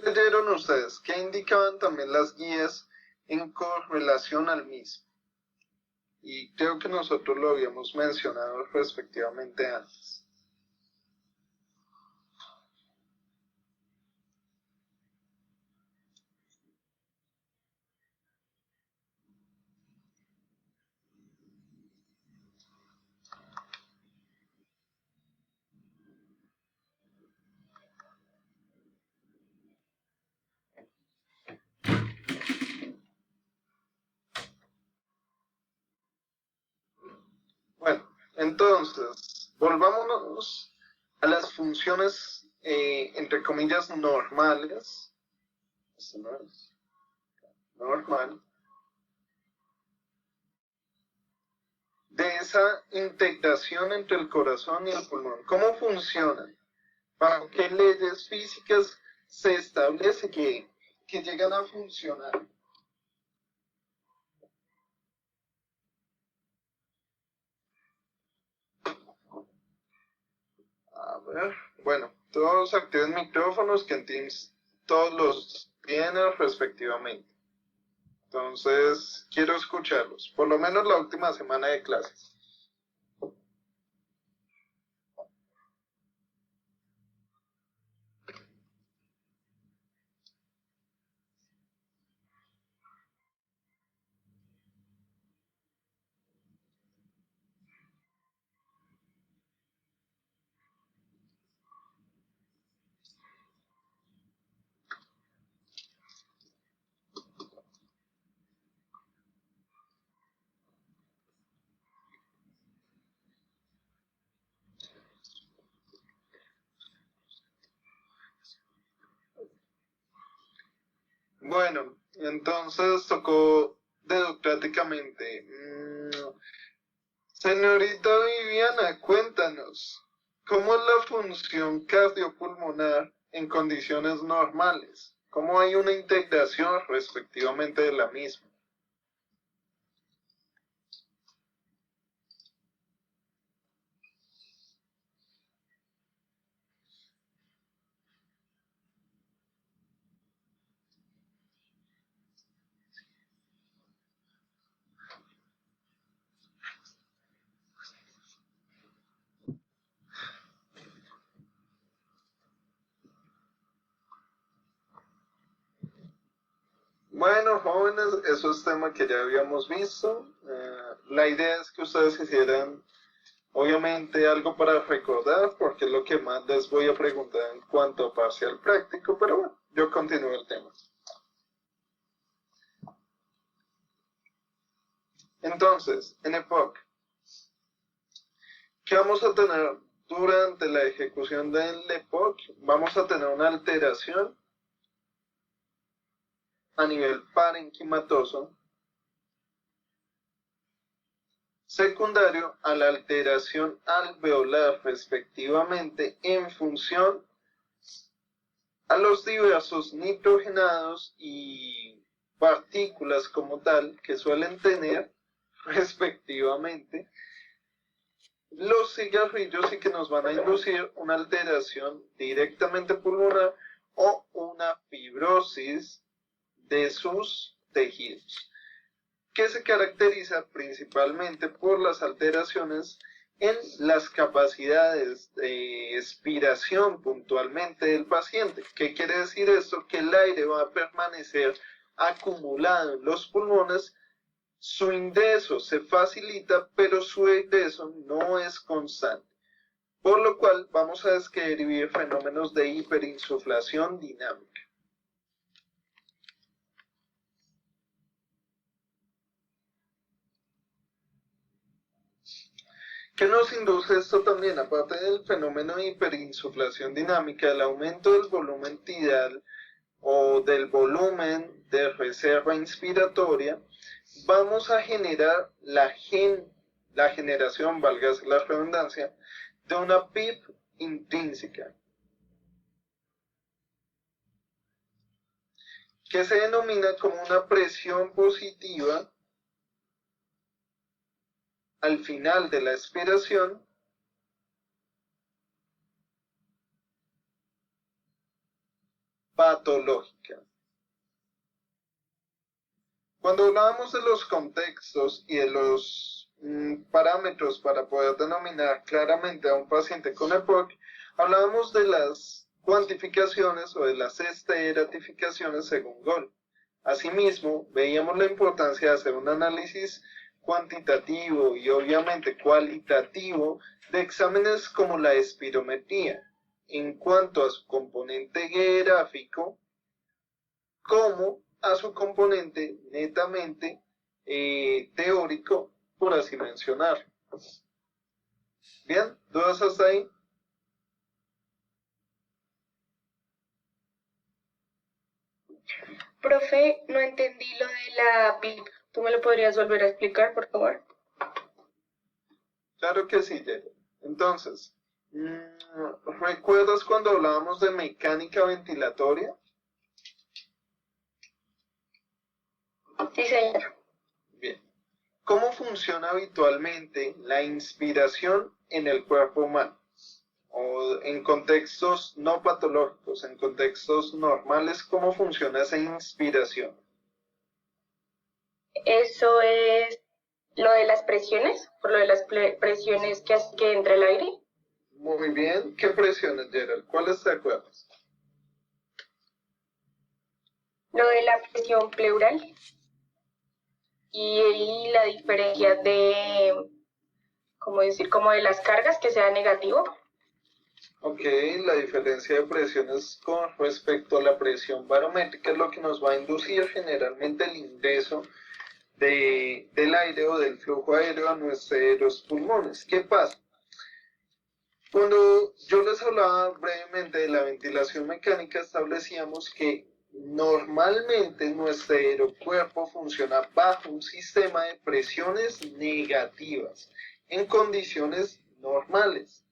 leyeron ustedes? ¿Qué indicaban también las guías en correlación al mismo? Y creo que nosotros lo habíamos mencionado respectivamente antes. Bueno, entonces, volvámonos a las funciones, entre comillas, normales. Esto no es normal. De esa integración entre el corazón y el pulmón. ¿Cómo funcionan? ¿Para qué leyes físicas se establece que llegan a funcionar? A ver, bueno, todos activen micrófonos que en Teams todos los tienen respectivamente. Entonces, quiero escucharlos, por lo menos la última semana de clases. Bueno, entonces tocó dedocráticamente. Señorita Viviana, cuéntanos, ¿cómo es la función cardiopulmonar en condiciones normales? ¿Cómo hay una integración respectivamente de la misma? Bueno, jóvenes, eso es tema que ya habíamos visto. La idea es que ustedes hicieran, obviamente, algo para recordar, porque es lo que más les voy a preguntar en cuanto a parcial práctico, pero bueno, yo continúo el tema. Entonces, en EPOC, ¿qué vamos a tener durante la ejecución del EPOC? Vamos a tener una alteración a nivel parenquimatoso, secundario a la alteración alveolar respectivamente en función a los diversos nitrogenados y partículas como tal que suelen tener respectivamente los cigarrillos y que nos van a inducir una alteración directamente pulmonar o una fibrosis de sus tejidos, que se caracteriza principalmente por las alteraciones en las capacidades de expiración puntualmente del paciente. ¿Qué quiere decir esto? Que el aire va a permanecer acumulado en los pulmones, su ingreso se facilita, pero su egreso no es constante, por lo cual vamos a describir fenómenos de hiperinsuflación dinámica. ¿Qué nos induce esto también? Aparte del fenómeno de hiperinsuflación dinámica, el aumento del volumen tidal o del volumen de reserva inspiratoria, vamos a generar la generación, valga la redundancia, de una PIP intrínseca, que se denomina como una presión positiva al final de la expiración patológica. Cuando hablábamos de los contextos y de los parámetros para poder denominar claramente a un paciente con EPOC, hablábamos de las cuantificaciones o de las estratificaciones según GOL. Asimismo, veíamos la importancia de hacer un análisis cuantitativo y obviamente cualitativo de exámenes como la espirometría en cuanto a su componente gráfico como a su componente netamente teórico, por así mencionar. Bien, ¿dudas hasta ahí? Profe, no entendí lo de la BIP. ¿Tú me lo podrías volver a explicar, por favor? Claro que sí, Jerry. Entonces, ¿recuerdas cuando hablábamos de mecánica ventilatoria? Sí, señor. Bien. ¿Cómo funciona habitualmente la inspiración en el cuerpo humano? O en contextos no patológicos, en contextos normales, ¿cómo funciona esa inspiración? Eso es lo de las presiones, por lo de las presiones que hace que entre el aire. Muy bien. ¿Qué presiones, Gerald? ¿Cuáles te acuerdas? Lo de la presión pleural y la diferencia de, ¿cómo decir? Como de las cargas que sea negativo. Ok, la diferencia de presiones con respecto a la presión barométrica es lo que nos va a inducir generalmente el ingreso del aire o del flujo aéreo a nuestros pulmones. ¿Qué pasa? Cuando yo les hablaba brevemente de la ventilación mecánica, establecíamos que normalmente nuestro cuerpo funciona bajo un sistema de presiones negativas en condiciones normales.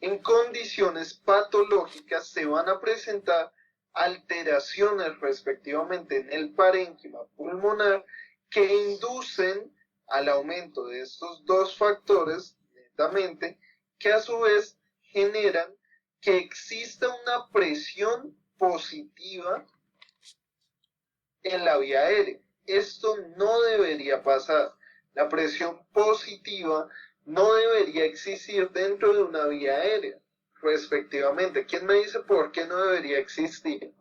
En condiciones patológicas se van a presentar alteraciones respectivamente en el parénquima pulmonar que inducen al aumento de estos dos factores netamente, que a su vez generan que exista una presión positiva en la vía aérea. Esto no debería pasar. La presión positiva no debería existir dentro de una vía aérea, respectivamente. ¿Quién me dice por qué no debería existir?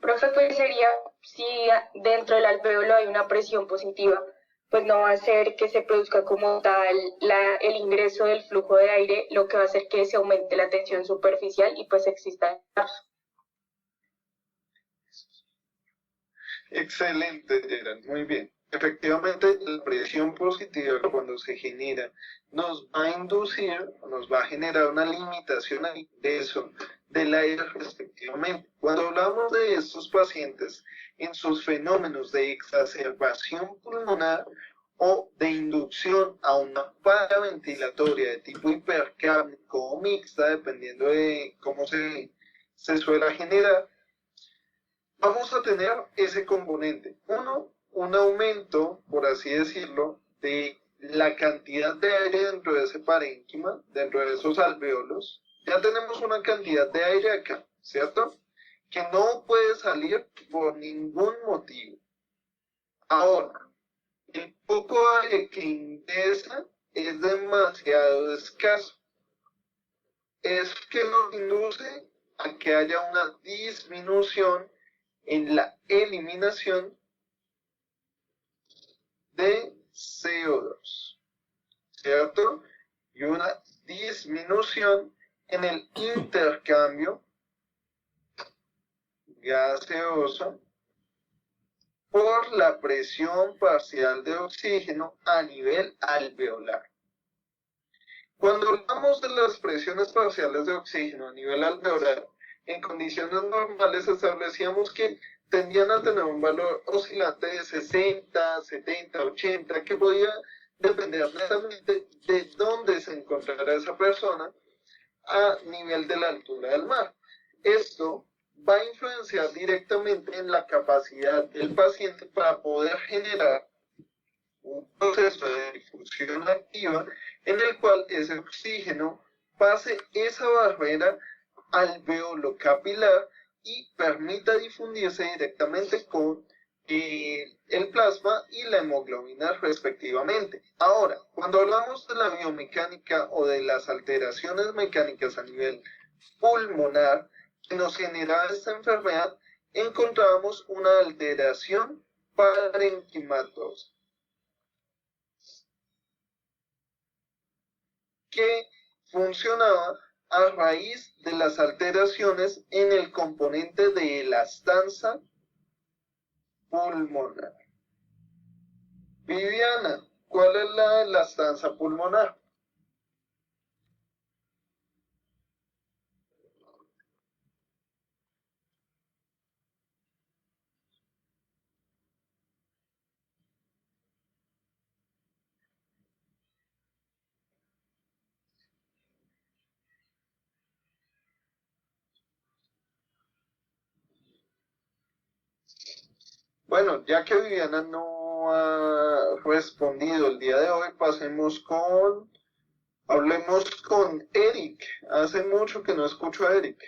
Profe, pues sería, si dentro del alvéolo hay una presión positiva, pues no va a hacer que se produzca como tal el ingreso del flujo de aire, lo que va a hacer que se aumente la tensión superficial y pues exista. Excelente, Gerald, muy bien. Efectivamente, la presión positiva cuando se genera nos va a inducir, nos va a generar una limitación al ingreso del aire respectivamente. Cuando hablamos de estos pacientes en sus fenómenos de exacerbación pulmonar o de inducción a una paraventilatoria de tipo hipercápnico o mixta, dependiendo de cómo se suele generar, vamos a tener ese componente. Uno, un aumento, por así decirlo, de la cantidad de aire dentro de ese parénquima, dentro de esos alvéolos. Ya tenemos una cantidad de aire acá, ¿cierto? Que no puede salir por ningún motivo. Ahora, el poco aire que ingresa es demasiado escaso. Es que nos induce a que haya una disminución en la eliminación de CO2, ¿cierto? Y una disminución en el intercambio gaseoso por la presión parcial de oxígeno a nivel alveolar. Cuando hablamos de las presiones parciales de oxígeno a nivel alveolar, en condiciones normales establecíamos que tendían a tener un valor oscilante de 60, 70, 80, que podía depender netamente de dónde se encontrara esa persona a nivel de la altura del mar. Esto va a influenciar directamente en la capacidad del paciente para poder generar un proceso de difusión activa en el cual ese oxígeno pase esa barrera alveolo-capilar y permita difundirse directamente con el plasma y la hemoglobina respectivamente. Ahora, cuando hablamos de la biomecánica o de las alteraciones mecánicas a nivel pulmonar que nos genera esta enfermedad, encontrábamos una alteración parenquimatosa que funcionaba a raíz de las alteraciones en el componente de elastanza pulmonar. Viviana, ¿cuál es la elastanza pulmonar? Bueno, ya que Viviana no ha respondido el día de hoy, hablemos con Eric. Hace mucho que no escucho a Eric.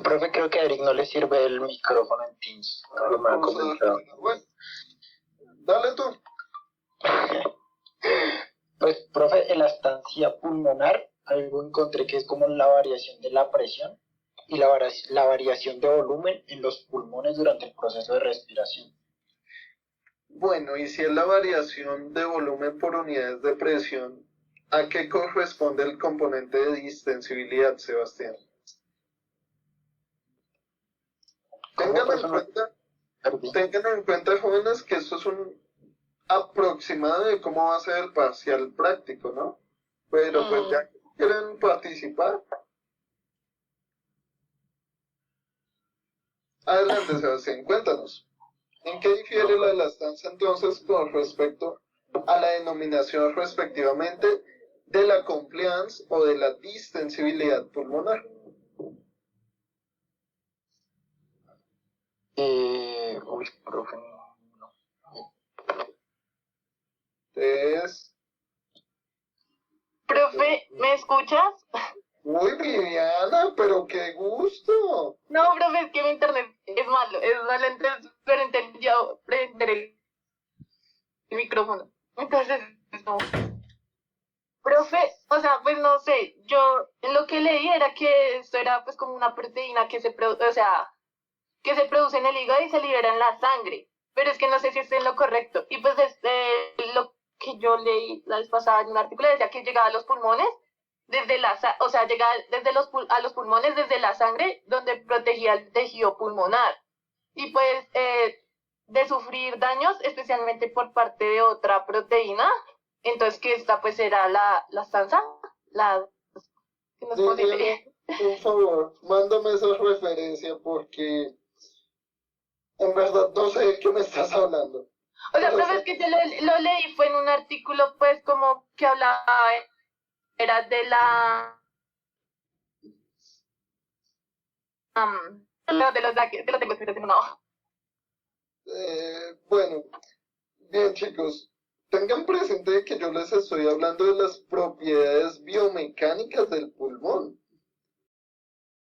Profe, creo que a Eric no le sirve el micrófono en Teams. No me ha comentado. Bueno, dale tú. Pues, profe, en la estancia pulmonar, algo encontré que es como la variación de la presión y la variación de volumen en los pulmones durante el proceso de respiración. Bueno, y si es la variación de volumen por unidades de presión, ¿a qué corresponde el componente de distensibilidad, Sebastián? Tengan en cuenta, jóvenes, que esto es un aproximado de cómo va a ser el parcial práctico, ¿no? Pero pues ya quieren participar. Adelante, Sebastián, cuéntanos. ¿En qué difiere la elastanza entonces con respecto a la denominación respectivamente de la compliance o de la distensibilidad pulmonar? Profe, no. Profe, ¿me escuchas? Uy, Viviana, pero qué gusto. No, profe, es que mi internet es malo, entonces yo prender el micrófono. Entonces, no. Profe, o sea, pues no sé, yo en lo que leí era que esto era pues como una proteína que se produce, o sea, que se produce en el hígado y se libera en la sangre, pero es que no sé si estoy en lo correcto. Y pues desde lo que yo leí la vez pasada en un artículo decía que llegaba a los pulmones o sea, llegaba a los pulmones desde la sangre donde protegía el tejido pulmonar. Y pues de sufrir daños, especialmente por parte de otra proteína, entonces que esta pues era la estancia, ¿qué nos puedo decir? Por favor, mándame esa referencia porque en verdad no sé de qué me estás hablando. O sea, profe, es que yo lo leí, fue en un artículo pues como que hablaba, era de la... de los daques, que lo tengo escrito en una hoja. Bueno, bien chicos, tengan presente que yo les estoy hablando de las propiedades biomecánicas del pulmón.